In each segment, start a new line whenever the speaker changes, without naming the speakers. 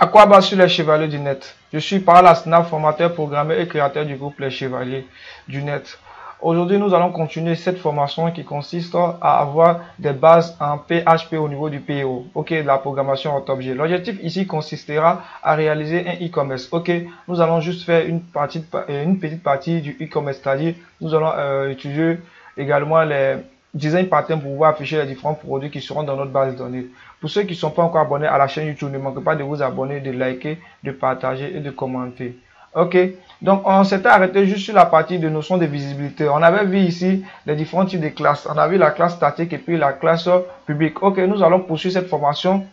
À quoi bas sur les Chevaliers du Net? Je suis par la Snap, formateur, programmeur et créateur du groupe Les Chevaliers du Net. Aujourd'hui, nous allons continuer cette formation qui consiste à avoir des bases en PHP au niveau du PO, ok, de la programmation en objet. L'objectif ici consistera à réaliser un e-commerce, ok. Nous allons juste faire une petite partie du e-commerce, c'est-à-dire nous allons utiliser également les design patterns pour pouvoir afficher les différents produits qui seront dans notre base de données. Pour ceux qui ne sont pas encore abonnés à la chaîne YouTube, ne manquez pas de vous abonner, de liker, de partager et de commenter. Ok, donc on s'était arrêté juste sur la partie de notion de visibilité. On avait vu ici les différents types de classes. On a vu la classe statique et puis la classe publique. Ok, nous allons poursuivre cette formation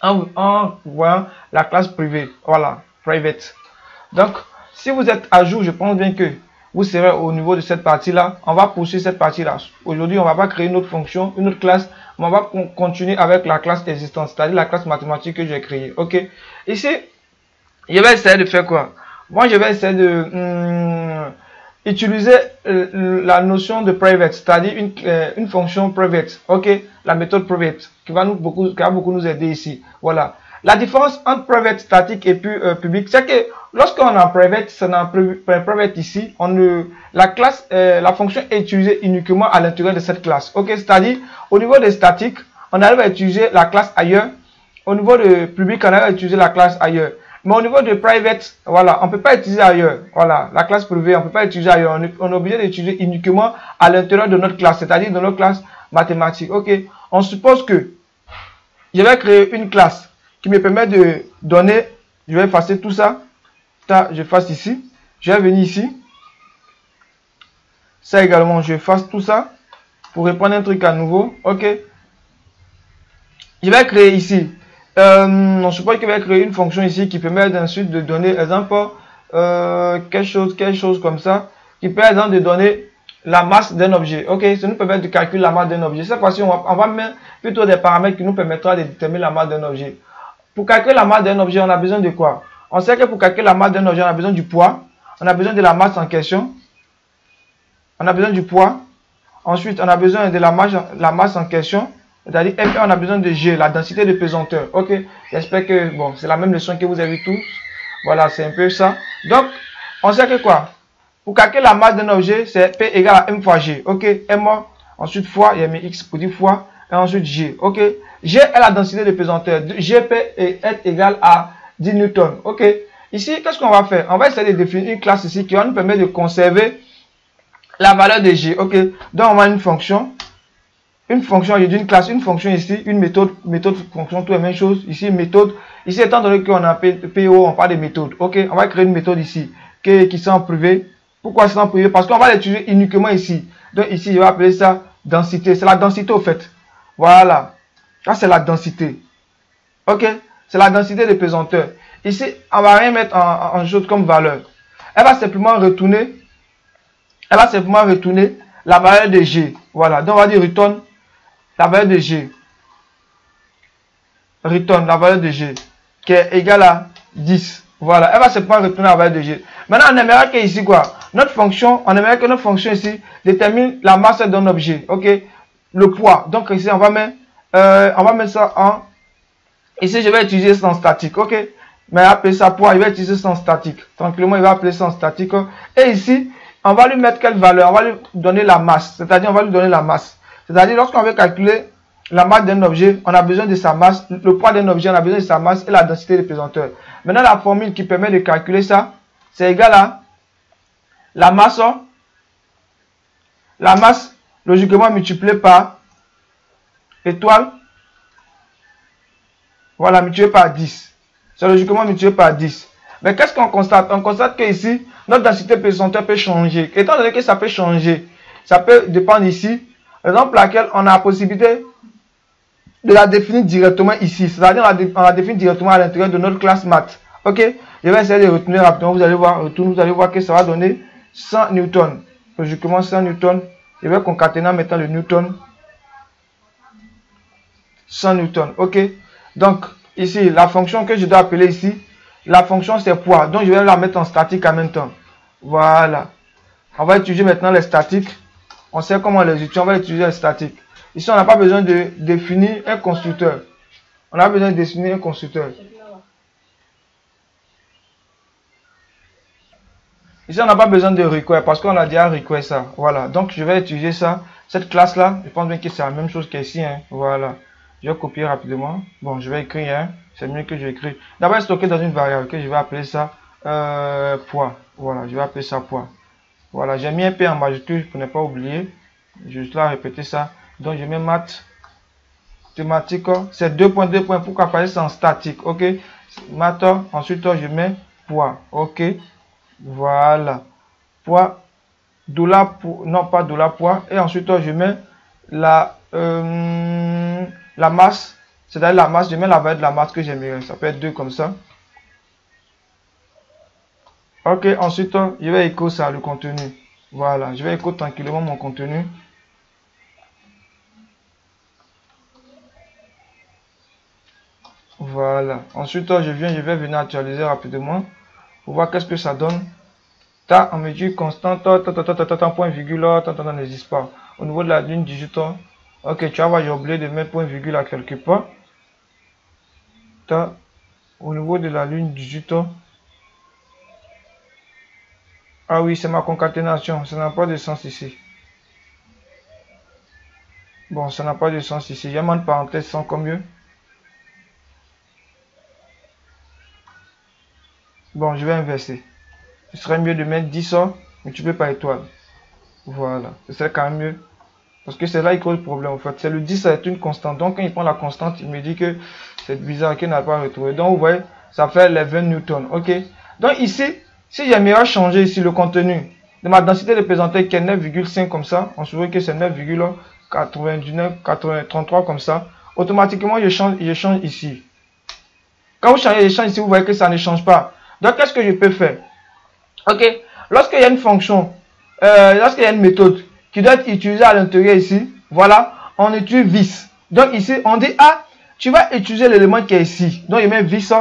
en voyant la classe privée. Voilà, private. Donc, si vous êtes à jour, je pense bien que vous serez au niveau de cette partie-là. On va poursuivre cette partie-là. Aujourd'hui, on va pas créer une autre fonction, une autre classe, mais on va continuer avec la classe existante, c'est-à-dire la classe mathématique que j'ai créée. Ok. Ici, je vais essayer de faire quoi? Moi, je vais essayer de utiliser la notion de private, c'est-à-dire une fonction private. Ok. La méthode private qui va beaucoup nous aider ici. Voilà. La différence entre private statique et puis public, c'est que lorsqu'on a private, c'est dans private ici, la fonction est utilisée uniquement à l'intérieur de cette classe. Ok, c'est-à-dire au niveau de statique, on arrive à utiliser la classe ailleurs. Au niveau de public, on arrive à utiliser la classe ailleurs. Mais au niveau de private, voilà, on peut pas utiliser ailleurs. Voilà, la classe privée, on peut pas utiliser ailleurs. On est obligé d'utiliser uniquement à l'intérieur de notre classe, c'est-à-dire dans notre classe mathématique. Ok, on suppose que je vais créer une classe qui me permet de donner, je vais effacer tout ça, j'efface ici, je vais venir ici, ça également, je efface tout ça, pour reprendre un truc à nouveau, ok, je vais créer ici, on suppose que je vais créer une fonction ici qui permet ensuite de donner, exemple, quelque chose comme ça, qui permet exemple de donner la masse d'un objet, ok, ça nous permet de calculer la masse d'un objet. Cette fois-ci, on va mettre plutôt des paramètres qui nous permettra de déterminer la masse d'un objet. Pour calculer la masse d'un objet, on a besoin de quoi? On sait que pour calculer la masse d'un objet, on a besoin du poids. On a besoin de la masse en question. On a besoin du poids. Ensuite, on a besoin de la masse en question. C'est-à-dire, et puis on a besoin de G, la densité de pesanteur. Ok, j'espère que, bon, c'est la même leçon que vous avez tous. Voilà, c'est un peu ça. Donc, on sait que quoi? Pour calculer la masse d'un objet, c'est P égale à M fois G. Ok, M, ensuite fois, il y a mis X pour dire fois, et ensuite G. Ok, G est la densité de pesanteur. GP est égal à 10 newtons. Ok, ici, qu'est-ce qu'on va faire? On va essayer de définir une classe ici qui va nous permettre de conserver la valeur de G. Ok, donc on a une fonction, j'ai dit une classe, une fonction ici, une méthode, fonction, tout la même chose. Ici, méthode. Ici, étant donné qu'on a PO, on parle de méthode. Ok, on va créer une méthode ici qui sont en privé. Pourquoi c'est en privé? Parce qu'on va l'utiliser uniquement ici. Donc ici, je vais appeler ça densité. C'est la densité au fait. Voilà. Là, c'est la densité. Ok. C'est la densité de pesanteur. Ici, on va rien mettre en chose comme valeur. Elle va simplement retourner. La valeur de G. Voilà. Donc, on va dire return la valeur de G. Return la valeur de G. Qui est égale à 10. Voilà. Elle va simplement retourner la valeur de G. Maintenant, on aimerait que ici, quoi? On aimerait que notre fonction ici détermine la masse d'un objet. Ok. Le poids. Donc, ici, on va mettre ça en. Ici, je vais utiliser ça en statique. Ok. Mais appeler ça poids, il va utiliser ça en statique. Tranquillement, il va appeler ça en statique. Et ici, on va lui mettre quelle valeur? On va lui donner la masse. C'est-à-dire, on va lui donner la masse. C'est-à-dire, lorsqu'on veut calculer la masse d'un objet, on a besoin de sa masse. Le poids d'un objet, on a besoin de sa masse et la densité de pesanteur. Maintenant, la formule qui permet de calculer ça, c'est égal à la masse logiquement multipliée par étoile. Voilà, multiplié par 10. C'est logiquement multiplié par 10. Mais qu'est-ce qu'on constate? On constate que ici, notre densité pesanteur peut changer. Étant donné que ça peut changer, ça peut dépendre ici. Raison pour laquelle on a la possibilité de la définir directement ici. C'est-à-dire on la définit directement à l'intérieur de notre classe maths. Ok? Je vais essayer de retourner rapidement. Vous allez voir que ça va donner 100 newtons. Logiquement 100 newtons. Je vais concaténer en mettant le newton. 100 newtons. Ok? Donc, ici, la fonction que je dois appeler ici, la fonction c'est poids. Donc, je vais la mettre en statique en même temps. Voilà. On va utiliser maintenant les statiques. On sait comment les utiliser. On va utiliser les statiques. Ici, on n'a pas besoin de définir un constructeur. On a besoin de définir un constructeur. Ici, on n'a pas besoin de require parce qu'on a déjà require ça. Voilà. Donc, je vais utiliser ça. Cette classe-là, je pense bien que c'est la même chose qu'ici. Hein. Voilà. Je vais copier rapidement. Bon, je vais écrire. Hein. C'est mieux que j'écris. D'abord, stocker dans une variable que je vais appeler ça poids. Voilà. Je vais appeler ça poids. Voilà. J'ai mis un P en majuscule pour ne pas oublier. Juste là, répéter ça. Donc, je mets maths. Thématique. C'est 2.2 points. Pourquoi parce que c'est en statique. OK. Maths. Ensuite, je mets poids. OK. Voilà. Poids, dollar, non pas dollar poids. Et ensuite, je mets la masse. C'est-à-dire la masse, je mets la valeur de la masse que j'aimerais. Ça peut être 2 comme ça. Ok, ensuite, je vais écho ça, le contenu. Voilà, je vais écho tranquillement mon contenu. Voilà. Ensuite, je vais venir actualiser rapidement pour voir qu'est-ce que ça donne. En mesure constante, point virgule, n'existe pas. Au niveau de la ligne digitale, ok, tu vas voir, j'ai oublié de mettre point virgule à quelque part. Au niveau de la ligne digitale, ah oui, c'est ma concaténation, ça n'a pas de sens ici. Bon, ça n'a pas de sens ici. Il y a moins de parenthèses, c'est encore mieux. Bon, je vais inverser. Ce serait mieux de mettre 10 multiplié par étoile. Voilà, ce serait quand même mieux. Parce que c'est là qu'il cause le problème en fait. C'est le 10, c'est une constante. Donc quand il prend la constante, il me dit que c'est bizarre qu'il n'a pas retrouvé. Donc vous voyez, ça fait les 20 newtons. Ok. Donc ici, si j'aimerais changer ici le contenu de ma densité représentée qui est 9,5 comme ça, on se voit que c'est 9,99, 33 comme ça. Automatiquement, je change ici. Quand vous changez, je change ici, vous voyez que ça ne change pas. Donc qu'est-ce que je peux faire? Ok. Lorsqu'il y a une fonction, lorsqu'il y a une méthode qui doit être utilisée à l'intérieur ici, voilà, on utilise vis. Donc ici, on dit, ah, tu vas utiliser l'élément qui est ici. Donc je mets vis,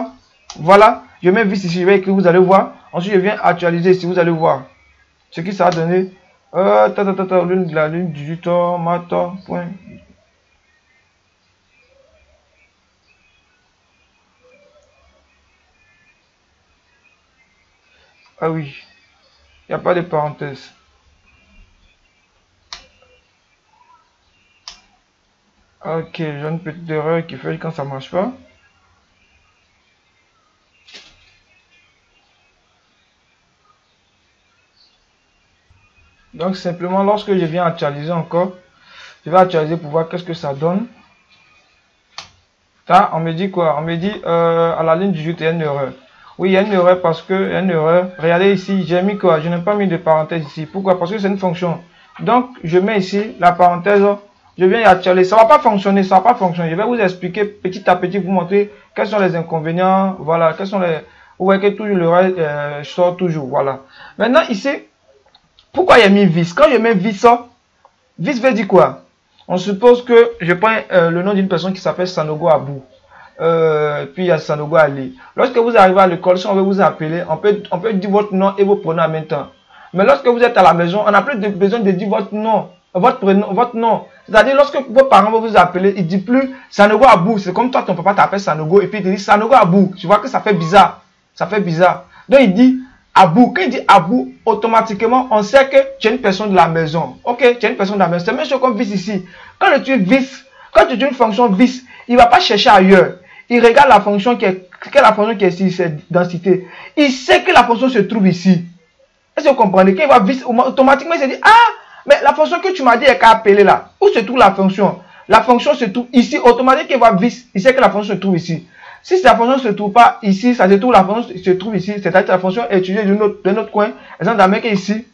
voilà, je mets vis ici, je vais écrire, vous allez voir. Ensuite, je viens actualiser ici, vous allez voir ce qui ça va donner. La ligne du temps, matin, point. Ah oui, il n'y a pas de parenthèse. Ok, j'ai une petite erreur qui fait quand ça marche pas. Donc simplement lorsque je viens actualiser encore, je vais actualiser pour voir qu'est-ce que ça donne. Là, on me dit quoi? On me dit à la ligne du jeu, il y a une erreur. Oui, il y a une erreur parce que il y a une erreur. Regardez ici, j'ai mis quoi? Je n'ai pas mis de parenthèse ici. Pourquoi? Parce que c'est une fonction. Donc je mets ici la parenthèse. Je viens y actualiser. Ça va pas fonctionner, ça va pas fonctionner. Je vais vous expliquer petit à petit, vous montrer quels sont les inconvénients. Voilà, quels sont les. Vous voyez que toujours le reste sort toujours. Voilà. Maintenant ici, pourquoi il y a mis vis? Quand je mets vis, vis veut dire quoi? On suppose que je prends le nom d'une personne qui s'appelle Sanogo Abou. Puis il y a Sanogo Ali. Lorsque vous arrivez à l'école, si on veut vous appeler, on peut dire votre nom et vos pronoms en même temps. Mais lorsque vous êtes à la maison, on n'a plus besoin de dire votre nom, votre prénom, votre nom. C'est-à-dire lorsque vos parents vont vous appeler, ils ne disent plus Sanogo Abou. C'est comme toi, ton papa t'appelle Sanogo et puis il te dit Sanogo Abou. Tu vois que ça fait bizarre. Ça fait bizarre. Donc il dit Abou. Quand il dit Abou, automatiquement, on sait que tu es une personne de la maison. Ok, tu es une personne de la maison. C'est même chose comme vis ici. Quand tu vis, quand tu utilises une fonction vis, il ne va pas chercher ailleurs. Il regarde la fonction qui est, la fonction qui est ici, c'est densité. Il sait que la fonction se trouve ici. Est-ce que vous comprenez? Quand il va vis, automatiquement, il se dit, ah, mais la fonction que tu m'as dit est qu'à appeler là. Où se trouve la fonction? La fonction se trouve ici. Automatiquement, il va vis, il sait que la fonction se trouve ici. Si la fonction ne se trouve pas ici, ça se trouve, la fonction se trouve ici, c'est-à-dire que la fonction est utilisée de notre coin, exemple d'Amérique ici.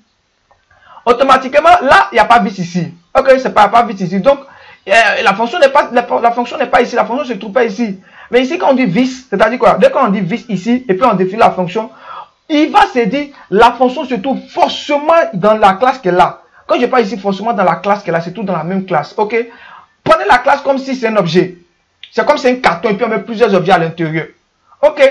Automatiquement, là, il n'y a pas vis ici. Ok, c'est pas vis ici. Donc, la fonction n'est pas ici, la fonction ne se trouve pas ici. Mais ici, quand on dit vis, c'est-à-dire quoi? Dès qu'on dit vis ici, et puis on définit la fonction, il va se dire, la fonction se trouve forcément dans la classe qu'elle a. Quand je parle ici, forcément dans la classe qu'elle a, c'est tout dans la même classe. Ok? Prenez la classe comme si c'est un objet. C'est comme si c'est un carton et puis on met plusieurs objets à l'intérieur. Ok?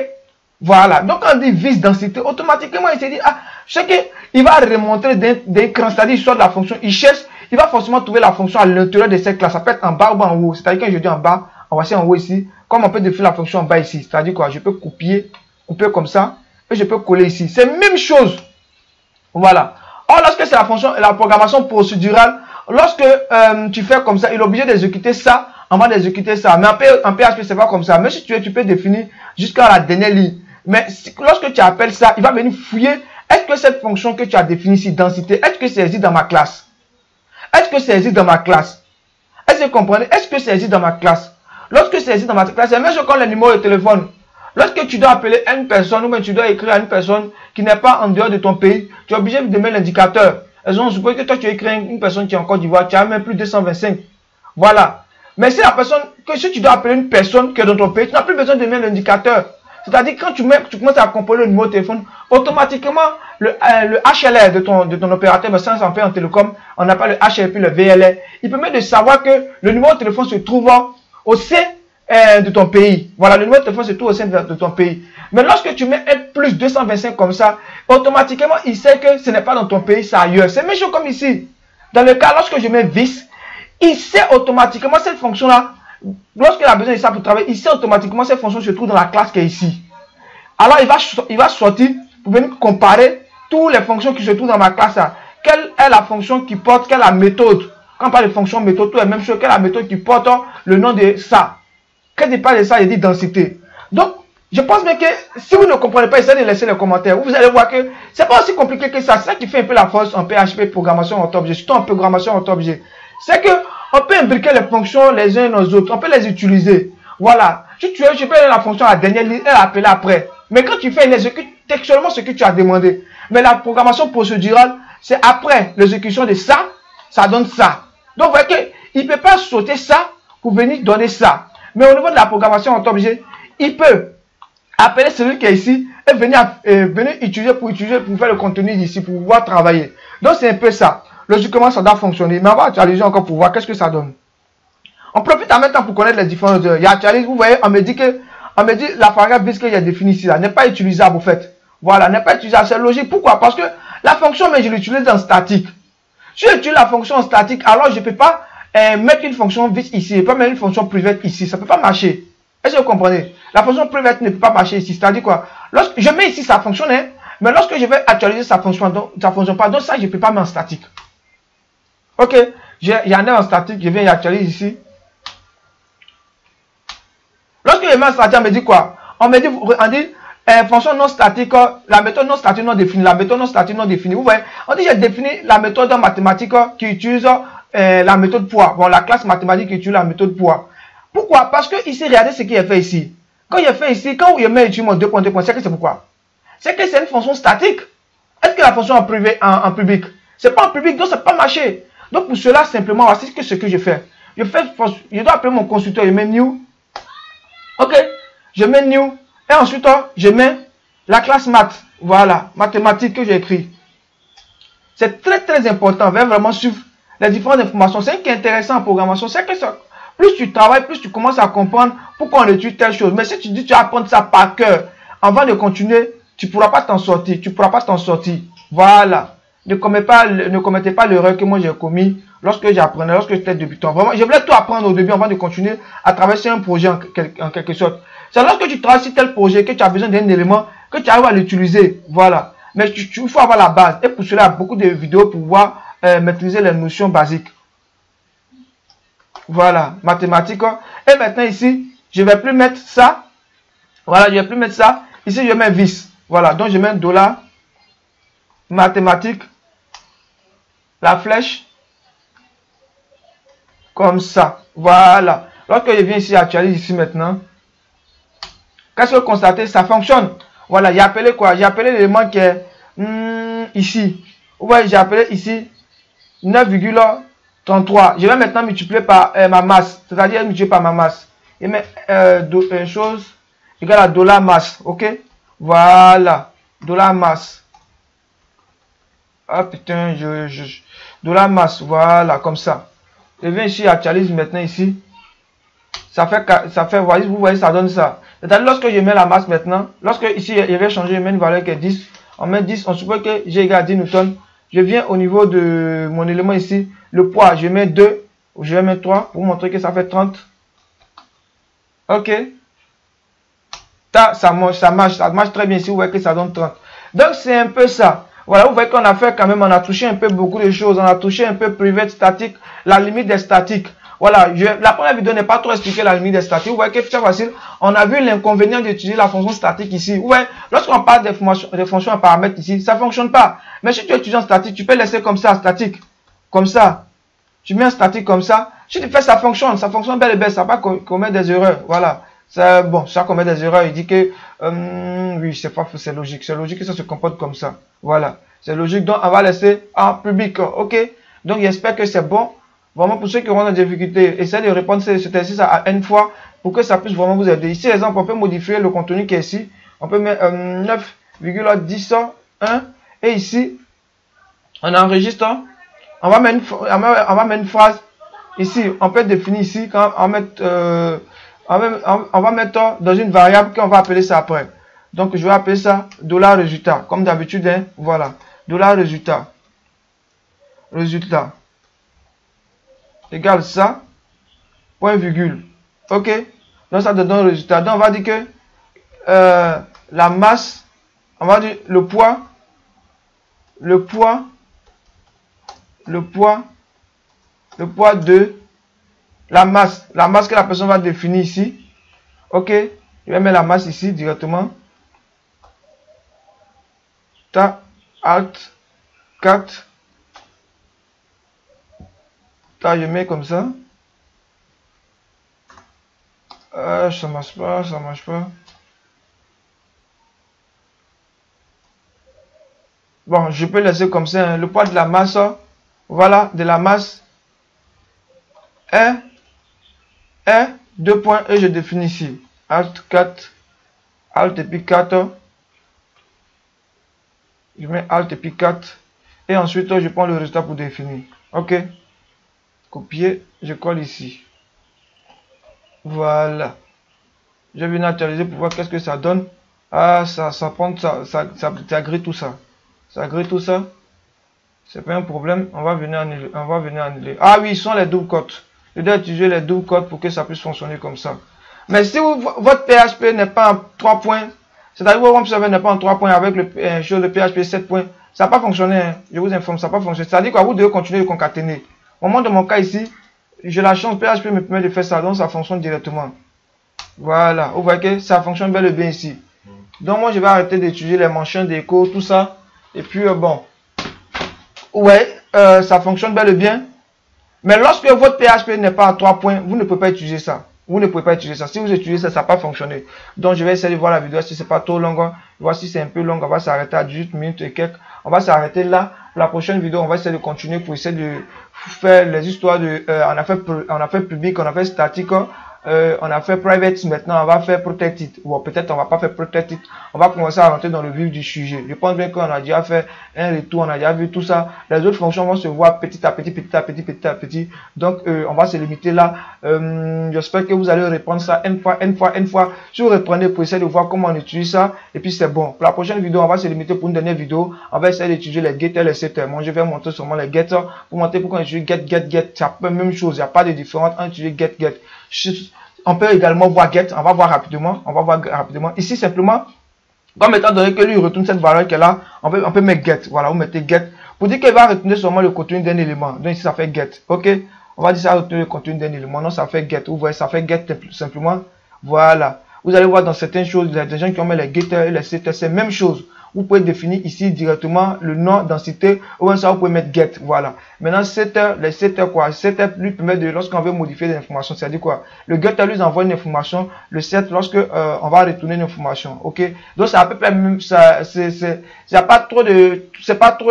Voilà. Donc quand on dit vis densité, automatiquement il se dit, ah, je sais qu'il va remonter d'un cran, c'est-à-dire il sort de la fonction, il cherche, il va forcément trouver la fonction à l'intérieur de cette classe. Ça peut être en bas ou en haut. C'est-à-dire quand je dis en bas, on va essayer en haut ici. Comme on peut définir la fonction en bas ici. C'est-à-dire quoi? Je peux couper comme ça et je peux coller ici. C'est la même chose. Voilà. Or, lorsque c'est la programmation procédurale, lorsque tu fais comme ça, il est obligé d'exécuter ça avant d'exécuter ça. Mais en PHP, c'est pas comme ça. Même si tu peux définir jusqu'à la dernière ligne. Mais lorsque tu appelles ça, il va venir fouiller. Est-ce que cette fonction que tu as définie ici, densité, est-ce que c'est existe dans ma classe? Est-ce que c'est existe dans ma classe? Est-ce que vous comprenez? Est-ce que c'est existe dans ma classe? Lorsque c'est existe dans ma classe, c'est même chose comme le numéro de téléphone. Lorsque tu dois appeler une personne ou bien tu dois écrire à une personne qui n'est pas en dehors de ton pays, tu es obligé de mettre l'indicateur. Elles ont supposé que toi tu écris une personne qui est en Côte d'Ivoire, tu as même plus de 225. Voilà. Mais si la personne, que si tu dois appeler une personne qui est dans ton pays, tu n'as plus besoin de mettre l'indicateur. C'est-à-dire quand tu commences à composer le numéro de téléphone, automatiquement le HLR de ton opérateur, mais ça en fait en télécom, on n'a pas le HLR et puis le VLR. Il permet de savoir que le numéro de téléphone se trouve au sein de ton pays. Voilà, le numéro de téléphone se trouve au sein de ton pays. Mais lorsque tu mets un plus 225 comme ça, automatiquement, il sait que ce n'est pas dans ton pays, c'est ailleurs. C'est même chose comme ici. Dans le cas, lorsque je mets vis, il sait automatiquement cette fonction-là. Lorsqu'il a besoin de ça pour travailler, il sait automatiquement cette fonction se trouve dans la classe qui est ici. Alors, il va sortir pour venir comparer toutes les fonctions qui se trouvent dans ma classe là. Quelle est la fonction qui porte, quelle est la méthode. Quand on parle de fonction méthode, tout est la même chose. Quelle est la méthode qui porte le nom de ça. Quand il parle de ça, il dit densité. Donc, je pense bien que si vous ne comprenez pas, essayez de laisser les commentaires. Vous allez voir que c'est pas aussi compliqué que ça. C'est ça qui fait un peu la force en PHP, programmation en objet, surtout en programmation en objet. C'est que on peut imbriquer les fonctions les uns aux autres. On peut les utiliser. Voilà. Si tu veux, je peux aller la fonction à la dernière ligne et l'appeler après. Mais quand tu fais, il exécute textuellement ce que tu as demandé. Mais la programmation procédurale, c'est après l'exécution de ça, ça donne ça. Donc, vous voyez qu'il ne peut pas sauter ça pour venir donner ça. Mais au niveau de la programmation en objet, il peut appeler celui qui est ici et venir utiliser pour faire le contenu d'ici, pour pouvoir travailler. Donc, c'est un peu ça. Logiquement, ça doit fonctionner. Mais on va actualiser encore pour voir qu'est-ce que ça donne. On profite en même temps pour connaître les différences. Il y a actualise, vous voyez, on me dit la variable bis que j'ai définie ici, n'est pas utilisable, au fait. Voilà, n'est pas utilisable. C'est logique. Pourquoi? Parce que la fonction, mais je l'utilise en statique. Si j'utilise la fonction en statique, alors je ne peux pas mettre une fonction bis ici. Je ne peux pas mettre une fonction private ici. Ça ne peut pas marcher. Est-ce que vous comprenez? La fonction private ne peut pas marcher ici. C'est-à-dire quoi? Lorsque je mets ici, ça fonctionne, hein, mais lorsque je vais actualiser sa fonction, ça ne fonctionne pas. Donc ça, je ne peux pas mettre en statique. Ok, il y en a en statique, je viens y actualiser ici. Lorsque je mets en statique, on me dit quoi? On me dit, fonction non statique, la méthode non statique non définie, la méthode non statique non définie. Vous voyez, on dit j'ai défini la méthode mathématique qui utilise la méthode poids. Bon, la classe mathématique qui utilise la méthode poids. Pourquoi? Parce que ici, regardez ce qu'il a fait ici. Quand il a fait ici, quand il met ici mon 2.2, c'est que c'est pourquoi? C'est que c'est une fonction statique. Est-ce que la fonction en privé, en public? C'est pas en public, donc ça ne peut pas marcher. Donc pour cela, simplement, voici ce que je fais. Je dois appeler mon constructeur, je mets new. Ok, je mets new. Et ensuite, je mets la classe maths. Voilà, mathématiques que j'ai écrit. C'est très très important. Vraiment suivre les différentes informations. C'est ce qui est intéressant en programmation. C'est que ça, plus tu travailles, plus tu commences à comprendre pourquoi on utilise telle chose. Mais si tu dis que tu vas apprendre ça par cœur, avant de continuer, tu ne pourras pas t'en sortir. Tu ne pourras pas t'en sortir. Voilà. Ne commettez pas l'erreur que moi j'ai commis lorsque j'apprenais, lorsque j'étais débutant. Vraiment, je voulais tout apprendre au début avant de continuer à traverser un projet en quelque sorte. C'est lorsque tu travailles sur tel projet que tu as besoin d'un élément que tu arrives à l'utiliser. Voilà. Mais il faut avoir la base. Et pour cela, il y a beaucoup de vidéos pour pouvoir maîtriser les notions basiques. Voilà. Mathématiques. Et maintenant ici, je ne vais plus mettre ça. Voilà, je ne vais plus mettre ça. Ici, je mets vis. Voilà. Donc, je mets $. Mathématiques. La flèche. Comme ça. Voilà. Lorsque je viens ici, actualise ici maintenant. Qu'est-ce que vous constatez? Ça fonctionne. Voilà. J'ai appelé quoi? J'ai appelé l'élément qui est ici. Vous voyez, j'ai appelé ici 9,33. Je vais maintenant multiplier par ma masse. C'est-à-dire multiplier par ma masse. Et mettre chose égale à $masse. Ok? Voilà. $masse. Ah putain, $masse. Voilà, comme ça. Je viens ici, actualise maintenant ici. Ça fait, vous voyez, ça donne ça. C'est-à-dire, lorsque je mets la masse maintenant, lorsque ici, il va changer, je mets une valeur qui est 10. On met 10, on suppose que j'ai égal à 10 newtons. Je viens au niveau de mon élément ici. Le poids, je mets 2. Je vais mettre 3 pour montrer que ça fait 30. Ok. Ça marche très bien ici. Vous voyez que ça donne 30. Donc, c'est un peu ça. Voilà, vous voyez qu'on a fait quand même, on a touché un peu beaucoup de choses. On a touché un peu private statique, la limite des statiques. Voilà, la première vidéo n'est pas trop expliqué la limite des statiques. Vous voyez que c'est facile. On a vu l'inconvénient d'utiliser la fonction statique ici. Ouais, lorsqu'on parle des fonctions à paramètres ici, ça ne fonctionne pas. Mais si tu utilises en statique, tu peux laisser comme ça, statique. Comme ça. Tu mets un statique comme ça. Si tu fais, ça fonctionne bel et bien. Ça va pas commettre des erreurs. Voilà. Ça, bon, ça commet des erreurs. Il dit que, oui, c'est logique. C'est logique que ça se comporte comme ça. Voilà. C'est logique. Donc, on va laisser en public. OK? Donc, j'espère que c'est bon. Vraiment, pour ceux qui auront des difficultés, essayez de répondre cet exercice à n fois pour que ça puisse vraiment vous aider. Ici, exemple, on peut modifier le contenu qui est ici. On peut mettre 9,1 et ici, on enregistre. On va mettre une phrase ici. On peut définir ici quand on va mettre dans une variable qu'on va appeler ça après. Donc, je vais appeler ça $résultat. Comme d'habitude, hein, voilà. $résultat. Résultat. Égale ça, point virgule. OK? Donc ça te donne le résultat. Donc on va dire que la masse, on va dire le poids de la masse que la personne va définir ici. OK? Je vais mettre la masse ici directement. Alt 4. Je mets comme ça. Ça marche pas, ça marche pas. Bon, je peux laisser comme ça. Hein. Le poids de la masse, voilà, de la masse est 2 points et je définis ici. Alt 4, Alt et puis 4. Je mets Alt et puis 4. Et ensuite, je prends le résultat pour définir. OK? Copier, je colle ici. Voilà. Je vais actualiser pour voir qu'est-ce que ça donne. Ah, ça prend, ça grille tout ça. Ça grille tout ça. C'est pas un problème. On va venir annuler. Ah oui, ils sont les double cotes. Je dois utiliser les double cotes pour que ça puisse fonctionner comme ça. Mais si votre PHP n'est pas en 3 points, c'est-à-dire que votre serveur n'est pas en 3 points avec le PHP 7 points, ça n'a pas fonctionné. Hein. Je vous informe, ça n'a pas fonctionné. C'est-à-dire que vous devez continuer de concaténer. Au moment de mon cas ici, j'ai la chance, PHP me permet de faire ça, donc ça fonctionne directement. Voilà, vous voyez que ça fonctionne bel et bien ici. Donc moi je vais arrêter d'utiliser les mentions d'écho, tout ça. Et puis bon, ouais, ça fonctionne bel et bien. Mais lorsque votre PHP n'est pas à 3 points, vous ne pouvez pas utiliser ça. Vous ne pouvez pas utiliser ça. Si vous utilisez ça, ça n'a pas fonctionné. Donc je vais essayer de voir la vidéo si c'est pas trop long. Voici c'est un peu long, on va s'arrêter à 18 minutes et quelques. On va s'arrêter là. Pour la prochaine vidéo, on va essayer de continuer pour essayer de faire les histoires de... on a fait public, on a fait statique, on a fait private, maintenant on va faire protected. Ou peut-être on va pas faire protected. On va commencer à rentrer dans le vif du sujet. Je pense bien qu'on a déjà fait un retour, on a déjà vu tout ça. Les autres fonctions vont se voir petit à petit. Donc on va se limiter là. J'espère que vous allez reprendre ça une fois. Si vous reprenez pour essayer de voir comment on utilise ça, et puis c'est bon. Pour la prochaine vidéo, on va se limiter pour une dernière vidéo. On va essayer d'utiliser les getters et les setters. Moi je vais montrer seulement les getters pour montrer pourquoi on utilise get. C'est la même chose, il n'y a pas de différence entre utiliser get. On peut également voir get, on va voir rapidement. Ici simplement, comme étant donné que lui retourne cette valeur qui est là, on peut mettre get. Voilà, vous mettez get. Pour dire qu'il va retourner seulement le contenu d'un élément. Donc ici ça fait get. OK? On va dire ça retourner le contenu d'un élément. Non, ça fait get. Vous voyez, ça fait get simplement. Voilà. Vous allez voir dans certaines choses, il y a des gens qui ont mis les getters et les setters, c'est la même chose. Vous pouvez définir ici directement le nom d'entité ou ça vous pouvez mettre get. Voilà. Maintenant, les setters quoi? Setter lui permet de, lorsqu'on veut modifier des informations, c'est-à-dire quoi? Le getter lui envoie une information, le set lorsque on va retourner une information. OK? Donc c'est à peu près même ça, c'est pas trop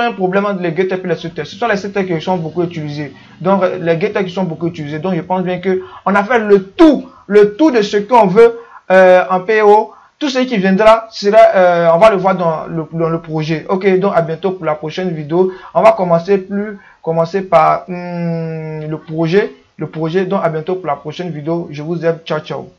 un problème entre les getters et les setters. Ce sont les setters qui sont beaucoup utilisés. Donc les getters qui sont beaucoup utilisés. Donc je pense bien que on a fait le tout de ce qu'on veut en PO. Tout ce qui viendra sera, on va le voir dans le projet. OK, donc à bientôt pour la prochaine vidéo. On va commencer par le projet. Donc à bientôt pour la prochaine vidéo. Je vous aime. Ciao, ciao.